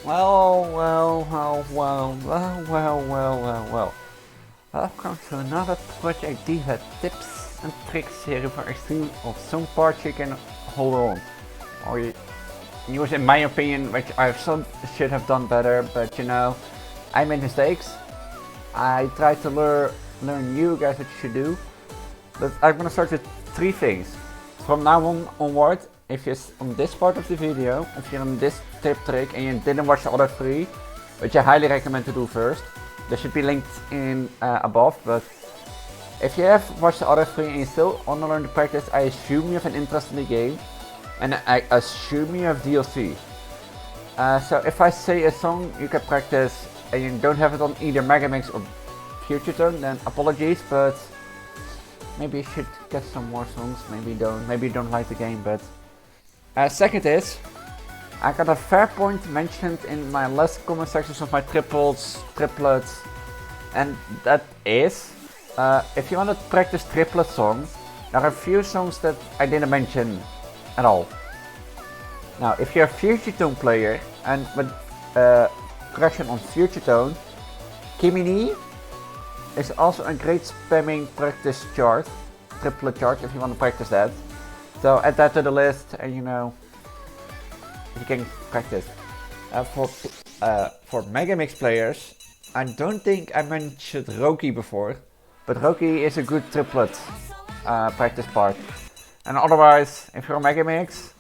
Well. Welcome to another Project Diva tips and tricks series for extreme of some parts you can hold on. Or you use in my opinion, which I should have done better, but you know, I made mistakes. I tried to learn you guys what you should do. But I'm gonna start with 3 things. From now onward, if you're on this part of the video, if you're on this tip trick and you didn't watch the other 3, which I highly recommend to do first, they should be linked in above, but if you have watched the other 3 and you still want to learn the practice, I assume you have an interest in the game, and I assume you have DLC. So if I say a song you can practice and you don't have it on either Megamix or Future Tone, then apologies, but maybe you should get some more songs, maybe you don't like the game, but... second is, I got a fair point mentioned in my last comment sections of my triples, triplets, and that is, if you want to practice triplet songs, there are a few songs that I didn't mention at all. Now, if you're a Future Tone player and with correction on Future Tone, Kimini is also a great spamming practice chart, triplet chart if you want to practice that. So add that to the list and you know, you can practice. For Megamix players, I don't think I mentioned Roki before, but Roki is a good triplet practice part. And otherwise, if you're a Megamix,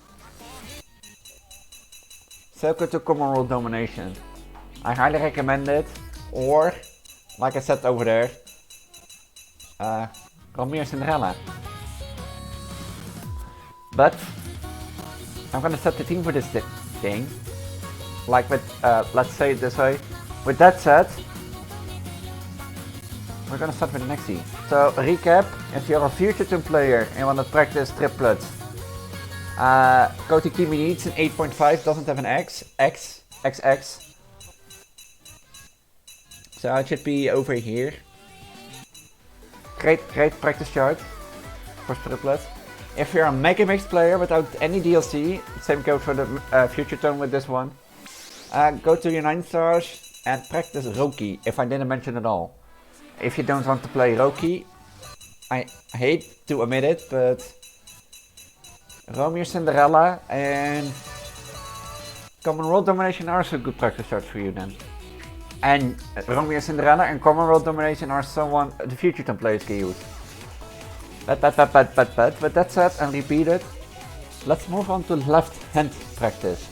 circle to Common World Domination. I highly recommend it, or, like I said over there, Romeo and Cinderella. But I'm gonna set the theme for this thing, like with, let's say it this way. With that said, we're gonna start with the next theme. So recap, if you're a Future Tone player and want to practice triplets, go to Kimini, it's an 8.5, doesn't have an XX. So it should be over here. Great practice chart for triplets. If you're a Megamix player without any DLC, same goes for the Future Tone with this one. Go to your 9 stars and practice Roki, if I didn't mention it all. If you don't want to play Roki, I hate to admit it, but Romeo, Cinderella and Common World Domination are also good practice charts for you then. And Romeo, Cinderella and Common World Domination are someone the Future Tone players can use. But with that said and repeated, let's move on to left hand practice.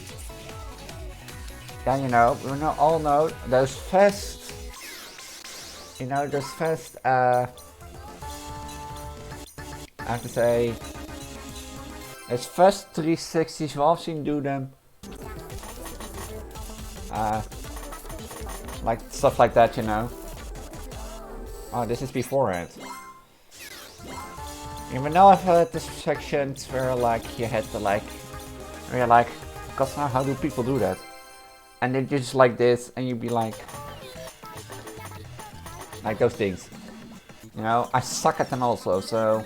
Yeah, you know, we all know those fast, I have to say, those fast 360s, we've all seen do them. Like stuff like that, you know. Oh, this is beforehand. You know, I've had this sections where like you had to like, where you're like, because now how do people do that? And then just like this, and you'd be like those things. You know, I suck at them also. So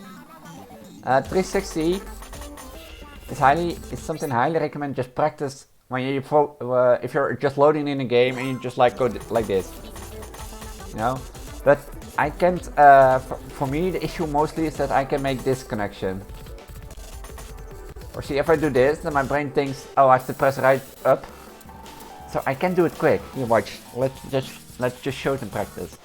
360 is something I highly recommend. Just practice when you if you're just loading in a game and you just like go like this. You know, but I can't, for me the issue mostly is that I can make this connection. Or see, if I do this, then my brain thinks, oh, I have to press right up. So I can do it quick. You watch, let's just show it in practice.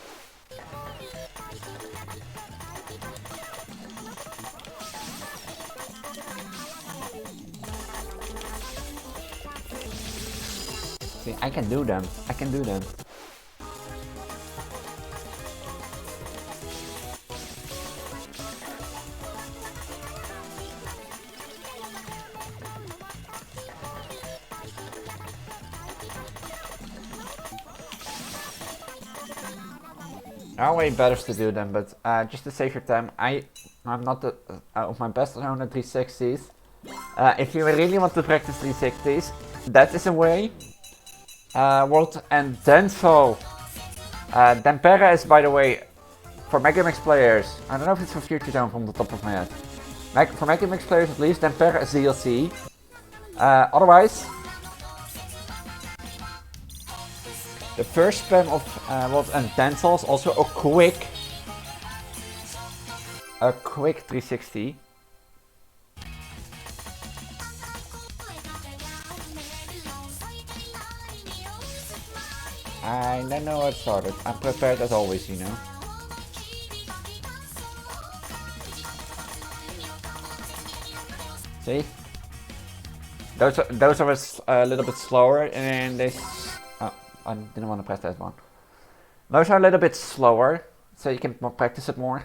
See, I can do them. There are way better to do them, but just to save your time, I'm not of my best on the 360s. If you really want to practice 360s, that is a way. And Denso. Dampera is, by the way, for Megamix players. I don't know if it's for Future Tone from the top of my head. For Megamix players at least, Dampera is DLC. Otherwise, The first spam of Wensday and Sataurday is also a quick 360. I don't know how it started. I'm prepared as always, you know. See? Those are a little bit slower, and this. Oh, I didn't want to press that one. Those are a little bit slower, so you can practice it more.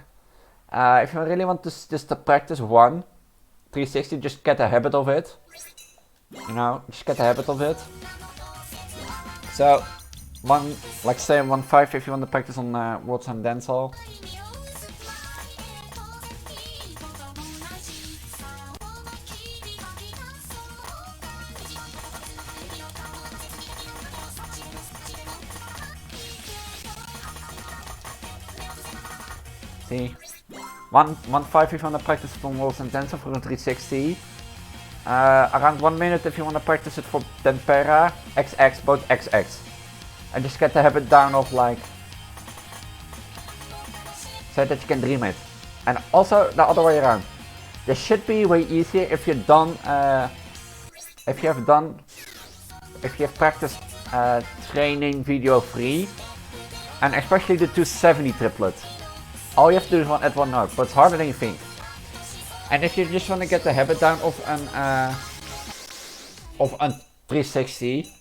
If you really want to just to practice one 360, just get a habit of it. You know, just get a habit of it. So, like say 1-5 if you want to practice on Wensday and Sataurday. See, 1-5 if you want to practice it on Wensday and Sataurday for a 360. Around 1 minute if you want to practice it for tempera, XX, both XX. And just get the habit down of like, so that you can dream it. And also the other way around. This should be way easier if you've done, if you have practiced training video 3, and especially the 270 triplets. All you have to do is one at one note, but it's harder than you think. And if you just want to get the habit down of an 360,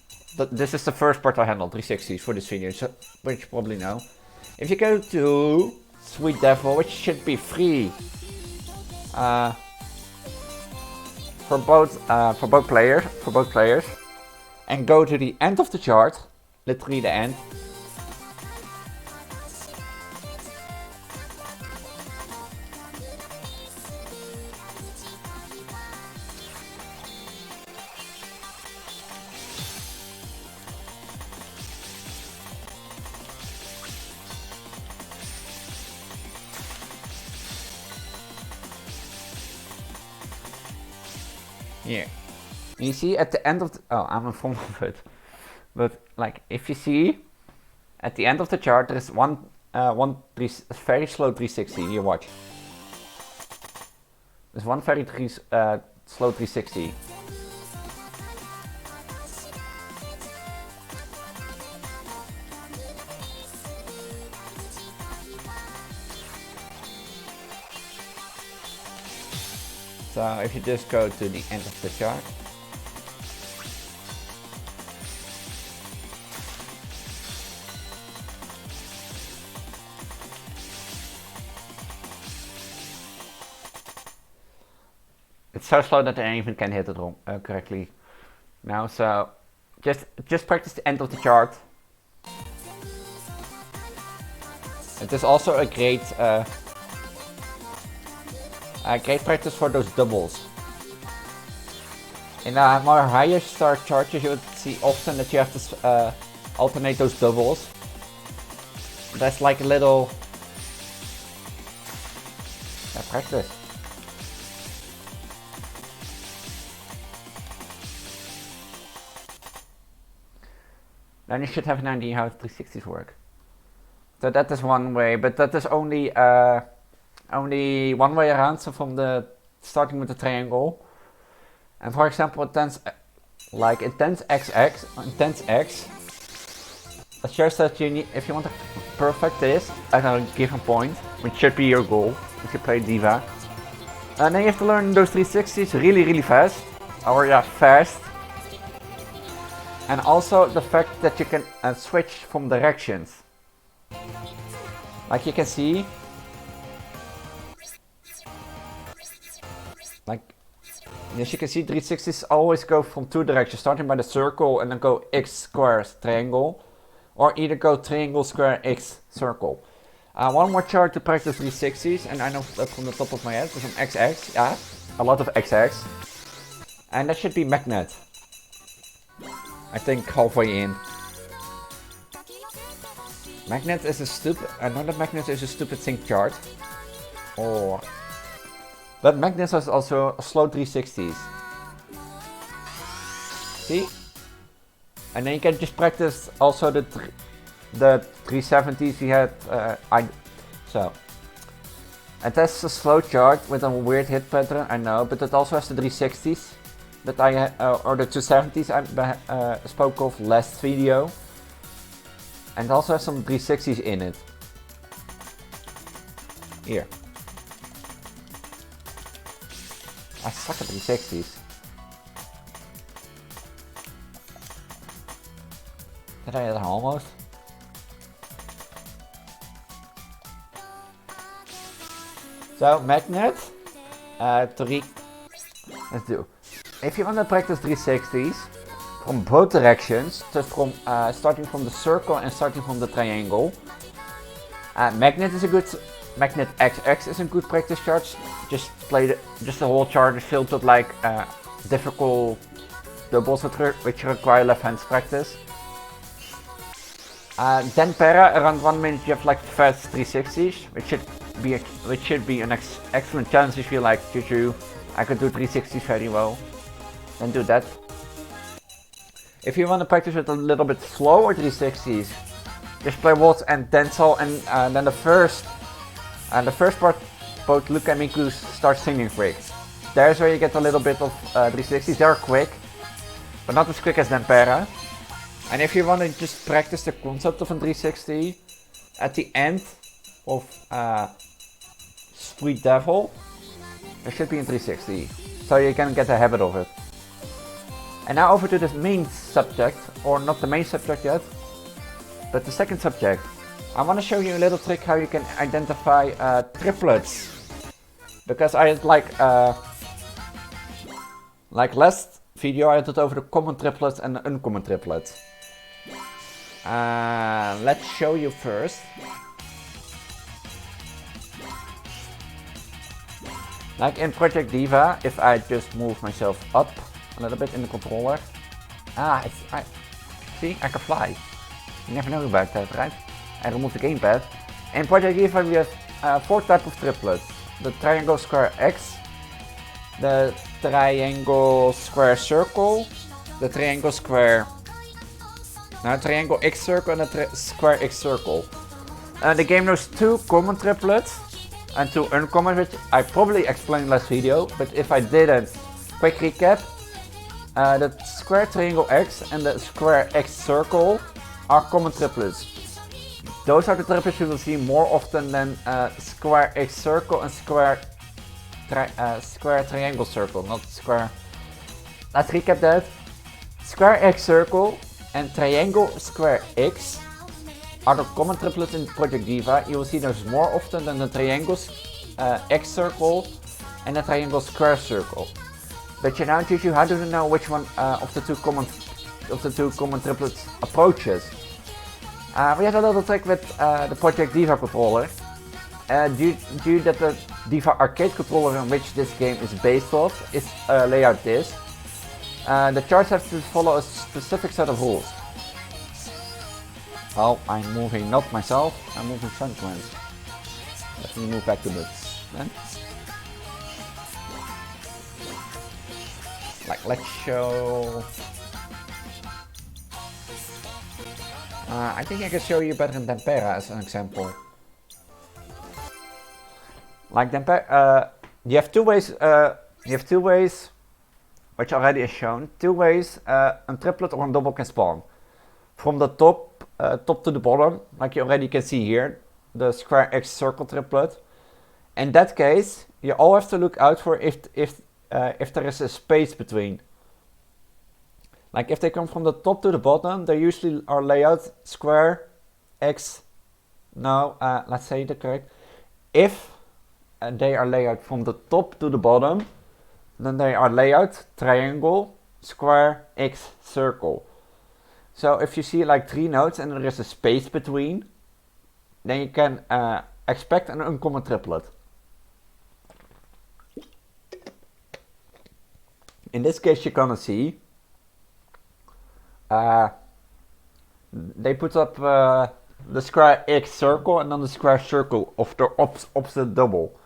this is the first part I handled, 360s for this video, so, which you probably know. If you go to Sweet Devil, which should be free for both players, and go to the end of the chart, literally the end. Here. And you see at the end of the, oh, I'm in front of it. But like if you see at the end of the chart there is one very slow 360. Here, watch. There's one very slow 360. So if you just go to the end of the chart, it's so slow that I even can hit it wrong, correctly now. So just practice the end of the chart. It is also a great great practice for those doubles. In more higher start charts you would see often that you have to alternate those doubles. That's like a little practice. Then you should have an idea how 360s work. So that is one way, but that is only one way around, so from the starting with the triangle. And for example, intense X, that shows that you need, if you want to perfect this at a given point, which should be your goal if you play diva, and then you have to learn those 360s really fast, or yeah, fast. And also the fact that you can switch from directions. Like you can see, like, as you can see, 360s always go from two directions, starting by the circle and then go X square triangle, or either go triangle square X circle. One more chart to practice 360s, and I know that from the top of my head, so some XX, yeah, a lot of XX, and that should be magnet. I think halfway in. Magnet is a stupid, I know that magnet is a stupid sync chart. Or, but magnet is also a slow 360s. See? And then you can just practice also the the 370s we had. It has a slow charge with a weird hit pattern, I know, but it also has the 360s that or the 270s I spoke of last video. And it also has some 360s in it. Here. I suck at 360s. Did I hit it almost? So, magnet. Let's do. If you want to practice 360s from both directions, just from starting from the circle and starting from the triangle, magnet is a good. Magnet XX is a good practice chart. Just the whole chart is filled with like difficult doubles which require left hand practice. Then para, around 1 minute you have like fast 360s, which should be an excellent challenge if you like, Juju, I could do 360s very well. Then do that. If you want to practice with a little bit slower 360s, just play waltz and dancehall, and then the first part, both Luke and Miku start singing quick. There's where you get a little bit of 360s. They're quick, but not as quick as Dampera. And if you want to just practice the concept of a 360, at the end of Sweet Devil, there should be a 360, so you can get a habit of it. And now over to the main subject, or not the main subject yet, but the second subject. I want to show you a little trick how you can identify triplets. Because I had like last video I had it over the common triplets and the uncommon triplets. Let's show you first. Like in Project Diva, if I just move myself up a little bit in the controller. See, I can fly. You never know about that, right? I remove the gamepad. In Project Diva we have 4 types of triplets. The triangle, square, X. The triangle, square, circle. The triangle, square. Triangle, X, circle, and the square, X, circle. The game knows 2 common triplets and 2 uncommon, which I probably explained last video, but if I didn't, quick recap. The square, triangle, X and the square, X, circle are common triplets. Those are the triplets you will see more often than square, X, circle and square, triangle, circle, not square. Let's recap that. Square, X, circle and triangle, square, X are the common triplets in Project Diva. You will see those more often than the triangles, X, circle and the triangle, square, circle. But you now, Juju, how do you know which one of the two common triplets approaches? We had a little trick with the Project Diva controller. Due that the Diva arcade controller on which this game is based off is layout this. The charts have to follow a specific set of rules. Well, I'm moving not myself, I'm moving Sunquins. Let me move back to this then. Like, let's show... I think I can show you better in Dampera as an example. Like Dampera, you have two ways, which already is shown. 2 ways a triplet or a double can spawn. From the top to the bottom, like you already can see here, the square X circle triplet. In that case, you all have to look out for if there is a space between. Like if they come from the top to the bottom, they usually are layout square, X, no, let's say the correct. If they are layout from the top to the bottom, then they are layout triangle, square, X, circle. So if you see like 3 nodes and there is a space between, then you can expect an uncommon triplet. In this case you're gonna see they put up the square X circle and then the square circle of the opposite double.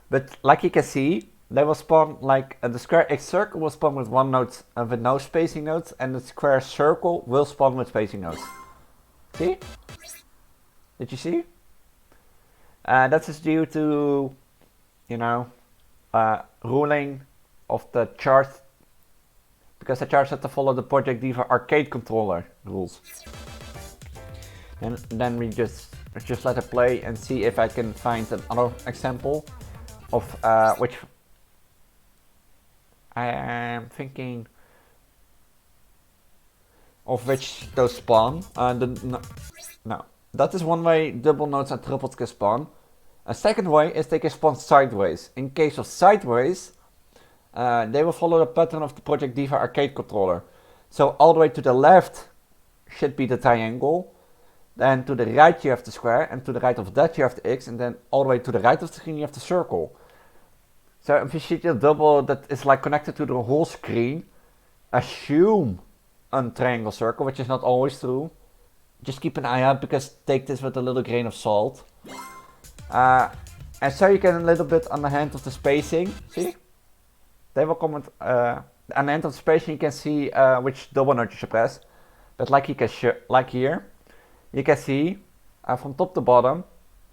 But like you can see, they will spawn like the square X circle will spawn with 1 node with no spacing nodes, and the square circle will spawn with spacing nodes. See? Did you see? That is due to, you know, ruling of the chart, because the charts have to follow the Project Diva arcade controller rules. And then we just let it play and see if I can find another example of which I am thinking of which those spawn. No, that is one way double notes and triples can spawn. A second way is they can spawn sideways. In case of sideways, they will follow the pattern of the Project Diva arcade controller. So all the way to the left should be the triangle, then to the right you have the square, and to the right of that you have the X, and then all the way to the right of the screen you have the circle. So if you see the double that is like connected to the whole screen, assume a triangle circle, which is not always true. Just keep an eye out, because take this with a little grain of salt. And so you can a little bit on the hand of the spacing, see? They will comment, on the end of the spacing you can see which double note you should press. But like you can like here, you can see from top to bottom,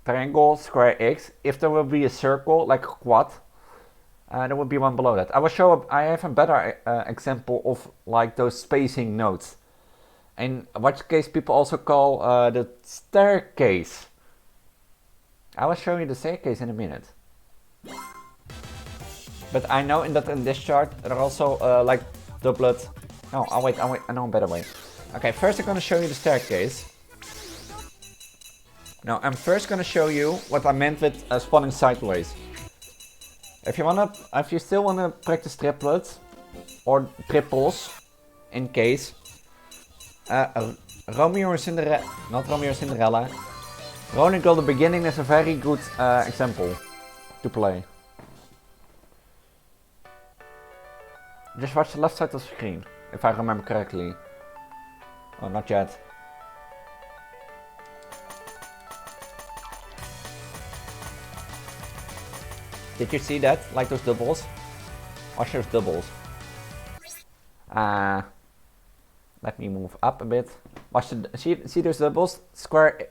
triangle, square, X. If there will be a circle, like a quad, there will be one below that. I will show I have a better example of like those spacing notes. In which case people also call the staircase. I will show you the staircase in a minute. But I know that in this chart there are also like doublet. No, I'll wait, I know a better way. Okay, first I'm gonna show you the staircase. Now I'm first gonna show you what I meant with spawning sideways. If you still wanna practice triplets or triples, in case Romeo and Cinderella, not Romeo and Cinderella, Rolling Girl the Beginning is a very good example to play. Just watch the left side of the screen, if I remember correctly. Oh, not yet. Did you see that? Like those doubles? Watch those doubles. Let me move up a bit. Watch see those doubles? Square.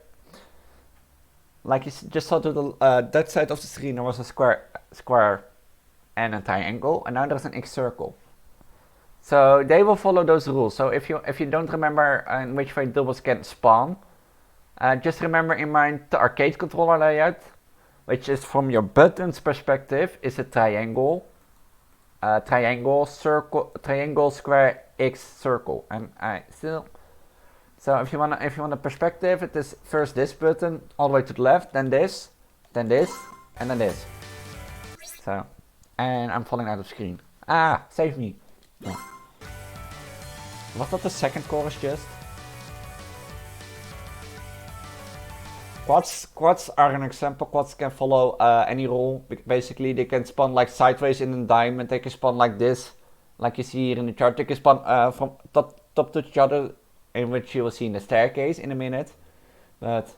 Like you just saw to the that side of the screen, there was a square and a triangle, and now there's an X circle. So they will follow those rules. So if you don't remember in which way doubles can spawn, just remember in mind the arcade controller layout, which is from your buttons perspective, is a triangle, triangle, circle, triangle, square, X, circle, and still. So if you want a perspective, it is first this button all the way to the left, then this, and then this. So, and I'm falling out of screen. Save me. No. Was that the second chorus just? Quads are an example. Quads can follow any rule. Basically, they can spawn like sideways in a diamond. They can spawn like this, like you see here in the chart. They can spawn from top to each other, in which you will see in the staircase in a minute. But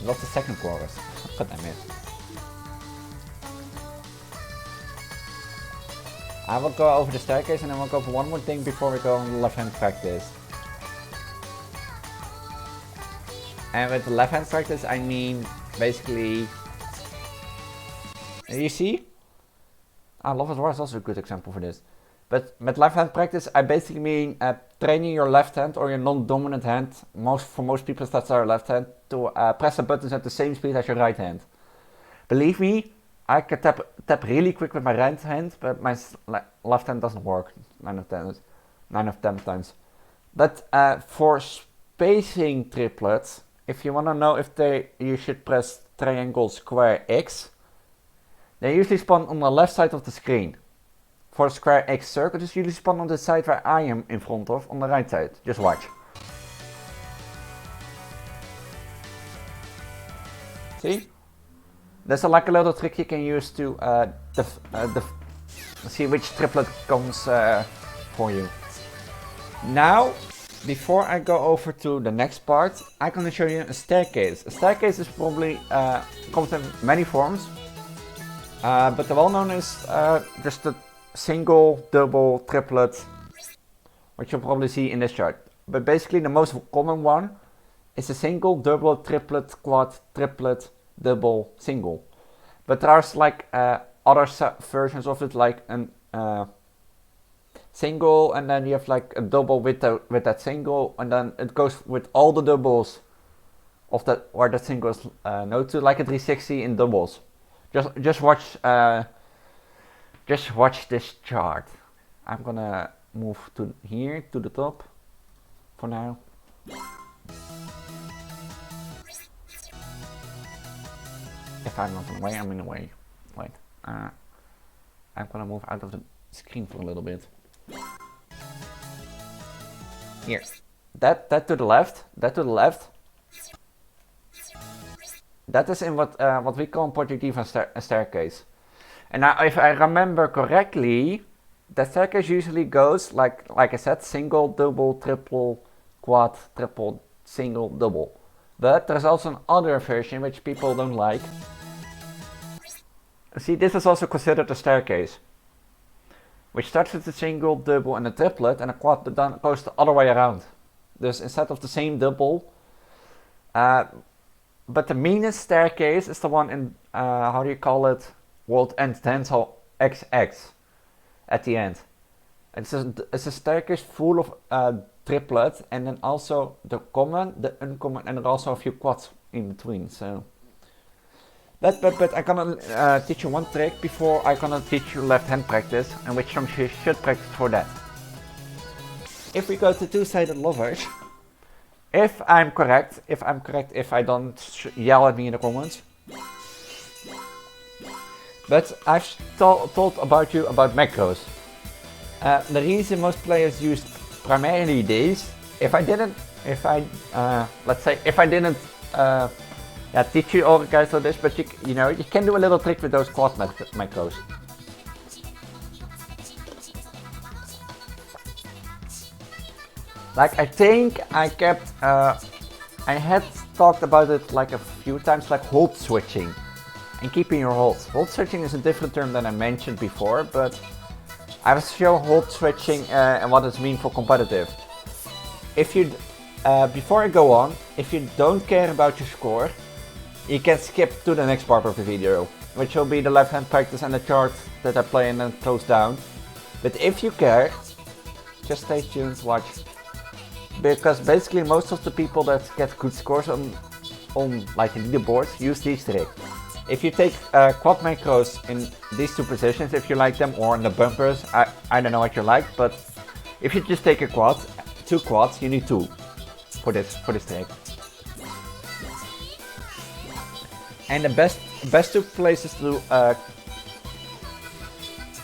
what's the second chorus? God damn it. I will go over the staircase and then we'll go over one more thing before we go on the left hand practice. And with the left hand practice I mean basically, you see? Love is War is also a good example for this. But with left hand practice I basically mean training your left hand or your non-dominant hand, for most people that's our left hand, to press the buttons at the same speed as your right hand. Believe me, I can tap really quick with my right hand, but my left hand doesn't work 9 of 10 times. But for spacing triplets, if you want to know if you should press triangle, square, X, they usually spawn on the left side of the screen. For square, X, circle, just usually spawn on the side where I am in front of, on the right side. Just watch. See? There's like a little trick you can use to see which triplet comes for you. Now, before I go over to the next part, I'm gonna show you a staircase. A staircase is probably comes in many forms, but the well known is just a single, double, triplet, which you'll probably see in this chart. But basically the most common one is a single, double, triplet, quad, triplet, double, single. But there's like other versions of it, like an single, and then you have like a double with that single, and then it goes with all the doubles of that where that single is node to, like a 360 in doubles. Just watch this chart. I'm gonna move to here to the top for now. If I'm not in the way, I'm in the way. Wait, I'm gonna move out of the screen for a little bit. Here, that to the left, that to the left. That is in what we call in Project Diva a staircase. And now, if I remember correctly, the staircase usually goes like I said, single, double, triple, quad, triple, single, double. But there's also another version which people don't like. See, this is also considered a staircase, which starts with a single, double, and a triplet, and a quad then goes the other way around. Dus instead of the same double, but the meanest staircase is the one in, how do you call it, World End Tensile XX at the end. It's a staircase full of triplets, and then also the common, the uncommon, and also a few quads in between. So, but I'm gonna teach you one trick before I'm gonna teach you left hand practice, and which some you should practice for that. If we go to two-sided lovers, if I'm correct, if I don't yell at me in the comments. But I've told about macros. The reason most players use primarily these, let's say if I didn't teach you all guys on this, but you know you can do a little trick with those quad macros. Like I think I had talked about it like a few times, like hold switching and keeping your holds. Hold switching is a different term than I mentioned before, but I will show hold switching and what it means for competitive. If you, before I go on, if you don't care about your score, you can skip to the next part of the video, which will be the left hand practice and the chart that I play and then close down. But if you care, just stay tuned, watch. Because basically most of the people that get good scores on like the leaderboards use these tricks. If you take quad macros in these two positions, if you like them, or in the bumpers, I don't know what you like, but if you just take a quad, two quads, you need two for this trick. And the best two places to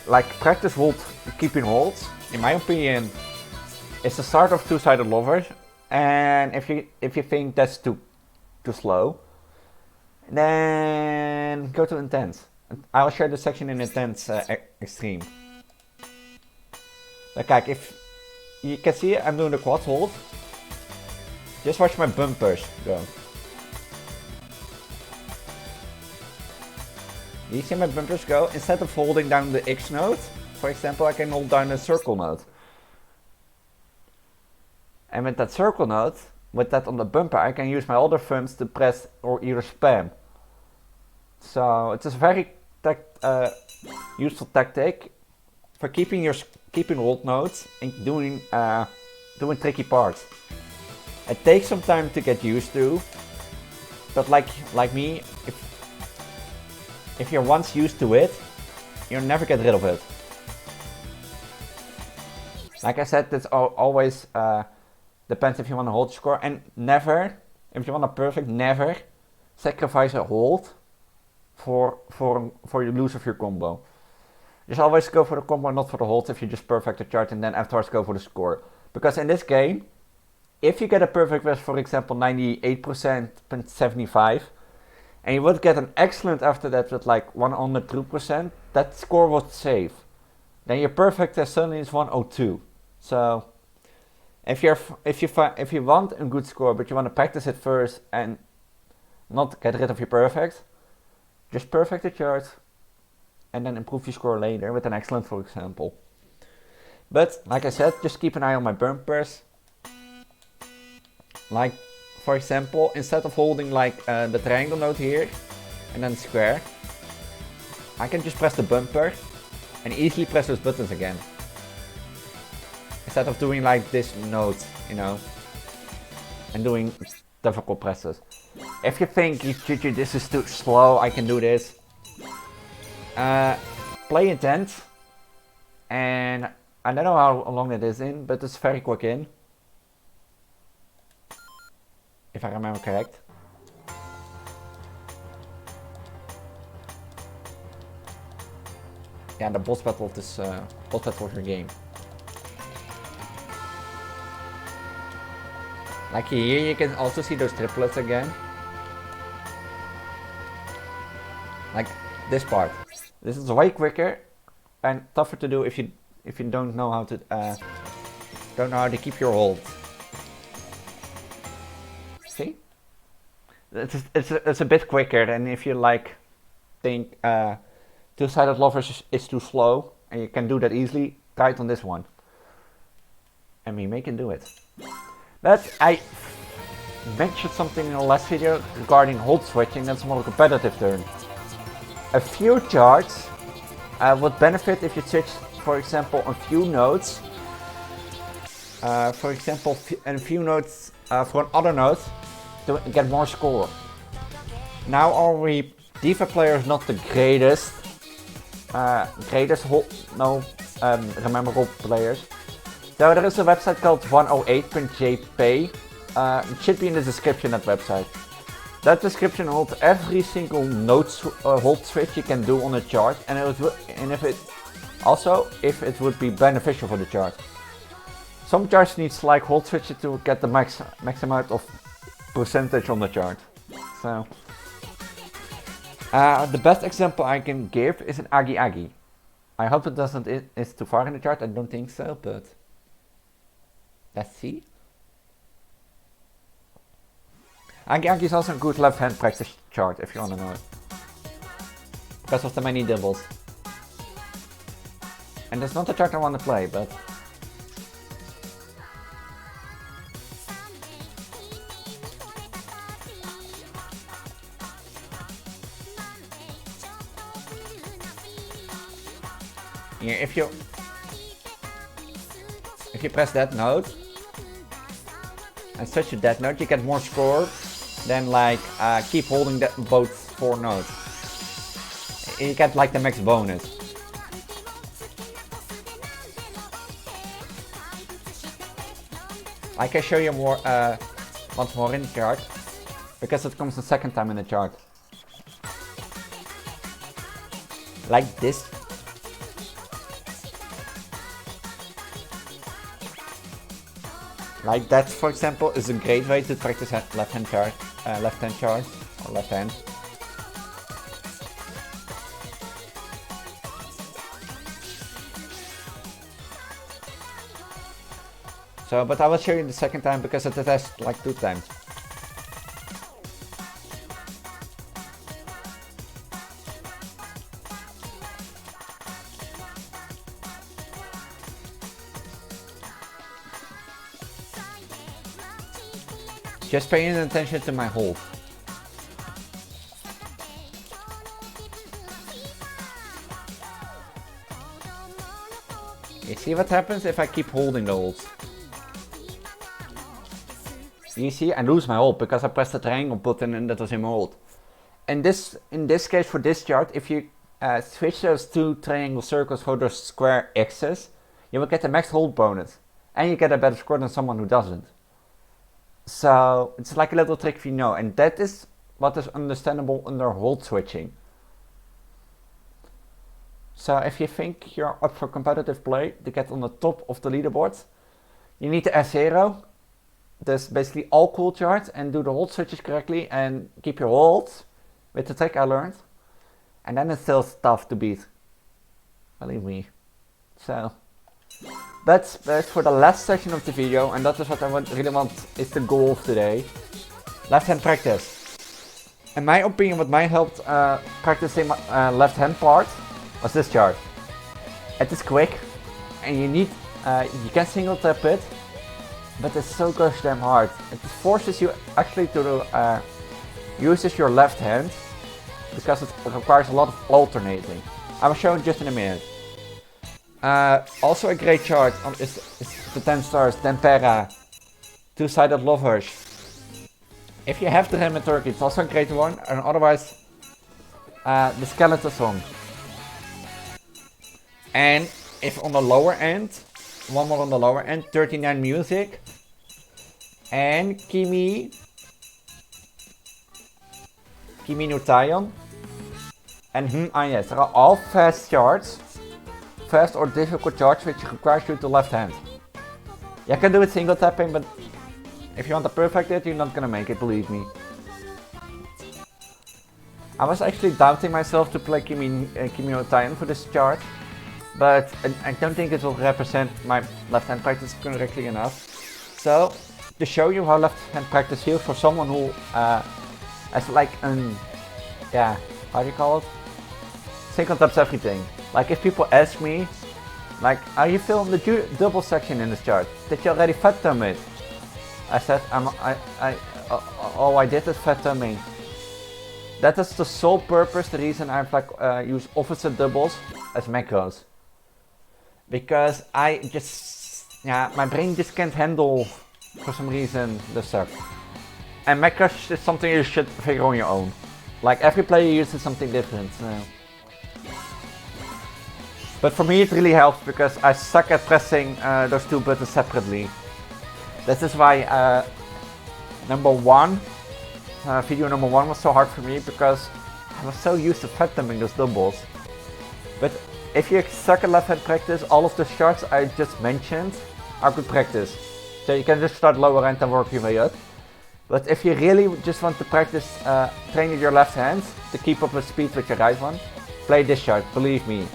like practice hold, keeping holds, in my opinion, is the start of two-sided lovers. And if you think that's too slow, then go to intense. I'll share the section in intense extreme. Like, if you can see I'm doing the quad hold, just watch my bumpers go. You see my bumpers go? Instead of holding down the X note, for example, I can hold down the circle note. And with that circle note, with that on the bumper, I can use my other thumbs to press or either spam. So it's a very useful tactic for keeping hold notes and doing tricky parts. It takes some time to get used to, but like me, if you're once used to it, you'll never get rid of it. Like I said, it's always depends if you want to hold score, and never, if you want a perfect, never sacrifice a hold for your lose of your combo. Just always go for the combo, not for the hold, if you just perfect the chart and then afterwards go for the score. Because in this game, if you get a perfect with, for example, 98% and 75, and you would get an excellent after that with like 102%, that score was safe. Then your perfect suddenly is 102. So if you want a good score, but you want to practice it first and not get rid of your perfect, just perfect the chart and then improve your score later with an excellent, for example. But like I said, just keep an eye on my bumpers. Like for example, instead of holding like the triangle note here and then square, I can just press the bumper and easily press those buttons again. Instead of doing like this note, you know, and doing difficult presses. If you think this is too slow, I can do this. Play intent, and I don't know how long it is in, but it's very quick in. If I remember correct. Yeah, the boss battle of this boss battle of your game. Like here you can also see those triplets again. Like this part. This is way quicker and tougher to do if you don't know how to keep your hold. See? It's a bit quicker than if you like think two-sided lovers is too slow, and you can do that easily. Try it on this one. I mean, we can do it. But I mentioned something in the last video regarding hold switching. That's more competitive turn. A few charts would benefit if you switch, for example, a few notes. For example, a few notes for another note to get more score. Now our diva player is not the greatest, rememberable players. So there is a website called 108.jp. It should be in the description, that website. That description holds every single note hold switch you can do on a chart, and if it would be beneficial for the chart. Some charts needs like hold switches to get the max amount of percentage on the chart. So the best example I can give is an agi agi. I hope it's too far in the chart. I don't think so, but let's see. Agi agi is also a good left hand practice chart if you want to know it, because of the many doubles. And that's not the chart I want to play, but yeah, if you press that note and switch to that note, you get more score than like keep holding both 4 notes. You get like the max bonus. I can show you more once more in the chart, because it comes the second time in the chart. Like this. Like that, for example, is a great way to practice left hand chart, or left hand. So, but I will show you the second time because it has like 2 times. Just paying attention to my hold. You see what happens if I keep holding the holds? You see, I lose my hold because I pressed the triangle button and that was in my hold. And in this case, for this chart, if you switch those 2 triangle circles for those square X's, you will get the max hold bonus. And you get a better score than someone who doesn't. So it's like a little trick if you know, and that is what is understandable under hold switching. So if you think you're up for competitive play to get on the top of the leaderboard, you need to S0. That's basically all cool charts, and do the hold switches correctly and keep your holds with the trick I learned. And then it's still tough to beat, believe me. So that's for the last section of the video, and that is what I really want, is the goal of today. Left hand practice. In my opinion, what might help practicing my left hand part was this chart. It is quick, and you need You can single tap it, but it's so gosh damn hard. It forces you actually to use your left hand, because it requires a lot of alternating. I will show it just in a minute. Also a great chart is the 10 stars, Tempera, Two-Sided Lovers. If you have the dramaturgy, it's also a great one, and otherwise the Skeleton Song. And if on the lower end, one more on the lower end, 39 Music, and Kimi no Taion, and yes, they are all fast charts. Fast or difficult charts which requires you to left hand. You can do it single tapping, but if you want to perfect it, you're not gonna make it, believe me. I was actually doubting myself to play Kimi no Taion for this chart, but I don't think it will represent my left hand practice correctly enough. So, to show you how left hand practice feels for someone who has like yeah, how do you call it? Single taps everything. Like if people ask me, like, are you feeling the double section in this chart? Did you already fat thumb it? I said, all I did is fat thumbing. That is the sole purpose, the reason I've like use opposite doubles as macros. Because I just, yeah, my brain just can't handle, for some reason, the suck. And macros is something you should figure on your own. Like every player uses something different. So. But for me it really helps because I suck at pressing those two buttons separately. This is why video number one was so hard for me, because I was so used to fat thumbing those doubles. But if you suck at left hand practice, all of the charts I just mentioned are good practice. So you can just start lower end and work your way up. But if you really just want to practice training your left hand to keep up with speed with your right one, play this chart, believe me.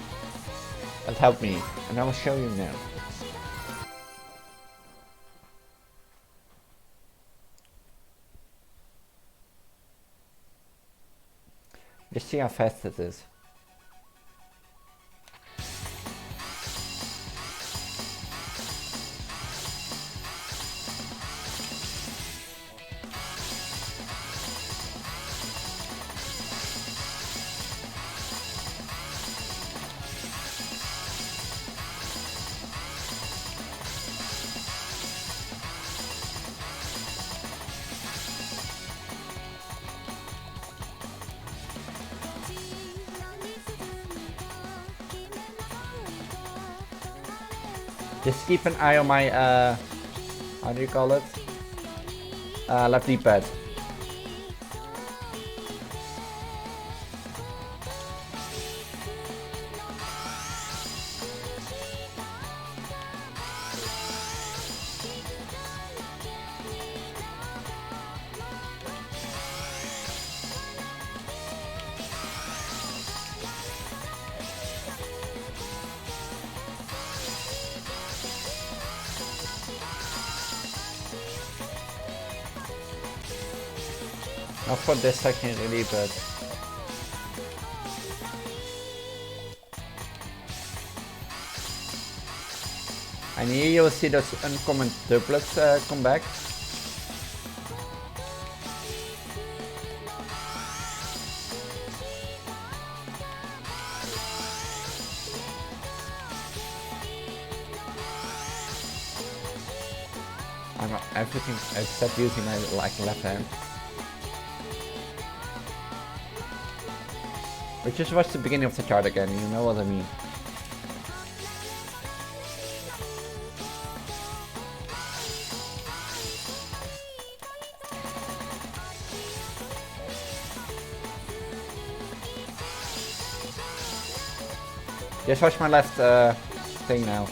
It helped me, and I will show you now. Just see how fast it is. Just keep an eye on my, how do you call it? Left D-pad. Not for this section really, but and here you will see those uncommon doublets come back. Everything except using my like left hand. But just watch the beginning of the chart again, you know what I mean. Just watch my left thing now.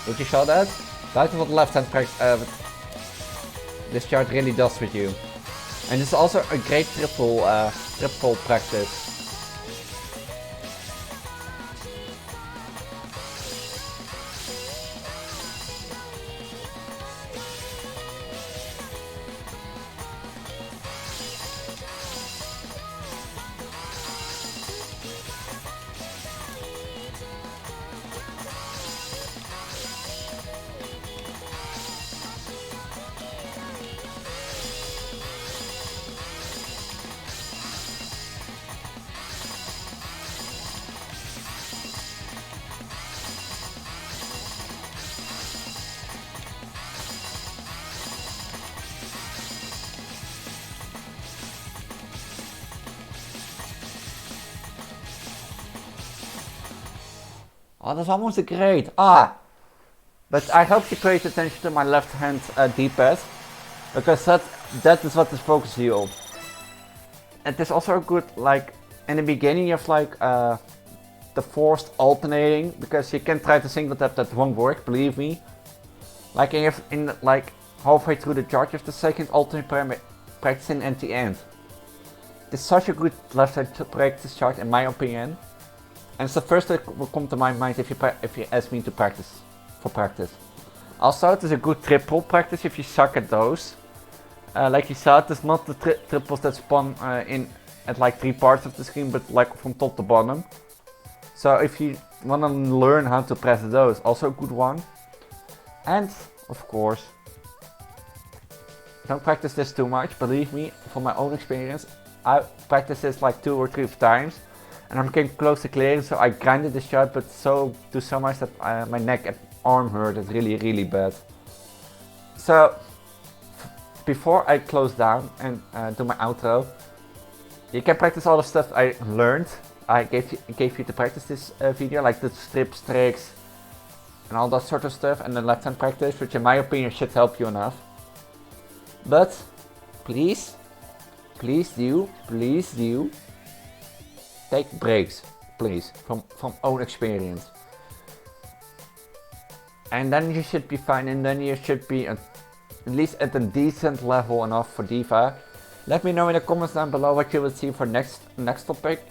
Did you saw that? That is what left hand this chart really does with you. And it's also a great triple practice. Oh, that's almost a great. Ah! But I hope you pay attention to my left hand D-pad. Because that is what is focusing you on. It is also good, like, in the beginning you have like the forced alternating. Because you can try to single tap, that won't work, believe me. Like like halfway through the chart you have the second alternate practicing at the end. It's such a good left hand practice chart in my opinion. And it's the first that will come to my mind if you ask me to practice, for practice. Also, it is a good triple practice if you suck at those. Like you saw, it's not the triples that spawn in at like 3 parts of the screen, but like from top to bottom. So if you want to learn how to press those, also a good one. And of course, don't practice this too much, believe me, from my own experience. I practiced this like 2 or 3 times. And I'm getting close to clearing, so I grinded the shot, but so much that my neck and arm hurt. It's really bad. So before I close down and do my outro, you can practice all the stuff I learned. I gave you to practice this video, like the strips, tricks, and all that sort of stuff, and the left hand practice, which in my opinion should help you enough. But please do take breaks, please, from own experience. And then you should be fine, and then you should be at least at a decent level enough for Diva. Let me know in the comments down below what you will see for next topic.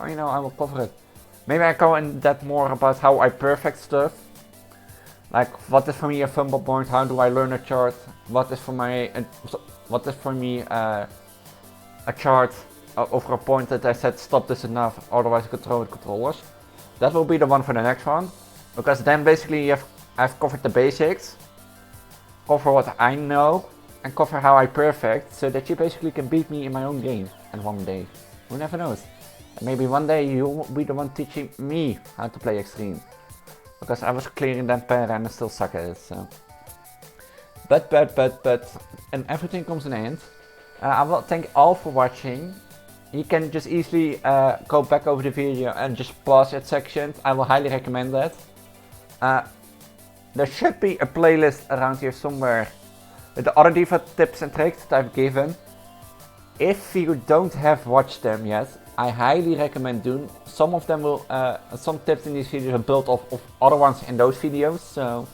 You know, I will cover it. Maybe I go in that more about how I perfect stuff. Like, what is for me a fumble point? How do I learn a chart? What is for me a chart over a point that I said stop this enough, otherwise I could throw with controllers. That will be the one for the next one, because then basically I've covered the basics, cover what I know, and cover how I perfect, so that you basically can beat me in my own game. And one day, who never knows, and maybe one day you will be the one teaching me how to play Extreme, because I was clearing that pair and I still suck at it. So, but, and everything comes to an end. I will thank all for watching. You can just easily go back over the video and just pause at sections. I will highly recommend that. There should be a playlist around here somewhere with the other Diva tips and tricks that I've given. If you don't have watched them yet, I highly recommend doing. Some of them will, some tips in these videos are built off of other ones in those videos. So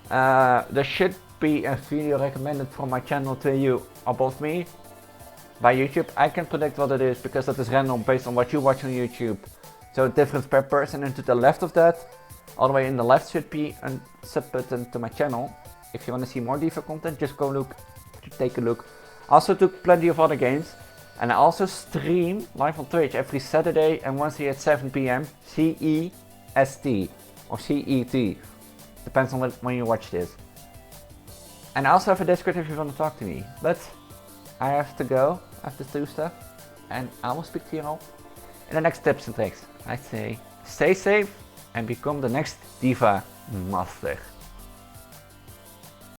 there should be a video recommended from my channel to you above me. By YouTube, I can predict what it is because that is random based on what you watch on YouTube. So it differs per person, and to the left of that, all the way in the left should be a sub button to my channel. If you want to see more Diva content, just go take a look. I also took plenty of other games, and I also stream live on Twitch every Saturday and Wednesday at 7 PM CEST or CET, depends on when you watch this. And I also have a Discord if you want to talk to me, but I have to go, I have to do stuff, and I will speak to you all in the next tips and tricks. I'd say stay safe and become the next Diva master.